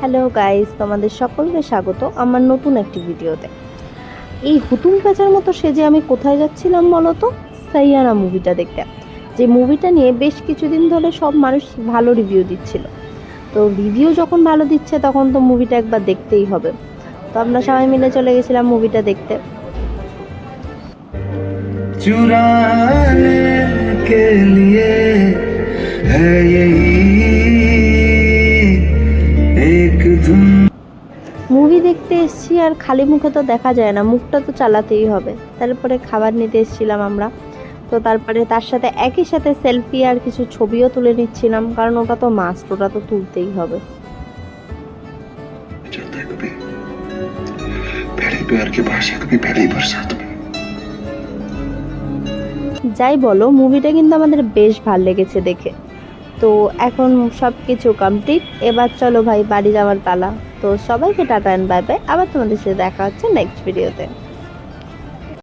Hello guys, তোমাদের সকলকে স্বাগত আমার নতুন একটি ভিডিওতে। এই হুতুম প্যাঁচার মতো সেজে আমি কোথায় যাচ্ছিলাম বলো তো? সাইয়ারা মুভিটা দেখতে। যে মুভিটা নিয়ে বেশ কিছুদিন ধরে সব মানুষ ভালো রিভিউ দিচ্ছিল। তো রিভিউ যখন ভালো দিচ্ছে তখন তো মুভিটা একবার দেখতেই হবে। তো আমরা সবাই মিলে চলে গেছিলাম মুভিটা দেখতে। चुराने के लिए है यही एक धुन। মুভি দেখতে এসেছি আর খালি মুখে তো দেখা যায় না, মুখটা তো চালাতেই হবে। তারপরে খাবার নিতে এসেছিলাম আমরা। তো তারপরে তার সাথে একই সাথে সেলফি আর কিছু ছবিও তুলে নিচ্ছিলাম, কারণ ওটা তো মাস্ট, ওটা তো তুলতেই হবে। चलता है कभी पहले प्यार की भाषा, कभी पहली बरसात में। যাই বলো, মুভিটা কিন্তু আমাদের বেশ ভালো লেগেছে দেখে। তো এখন সব কিছু কমপ্লিট, এবার চলো ভাই বাড়ি যাওয়ার পালা। তো সবাইকে টাটা অ্যান্ড বাই বাই, আবার তোমাদের সাথে দেখা হচ্ছে নেক্সট ভিডিওতে।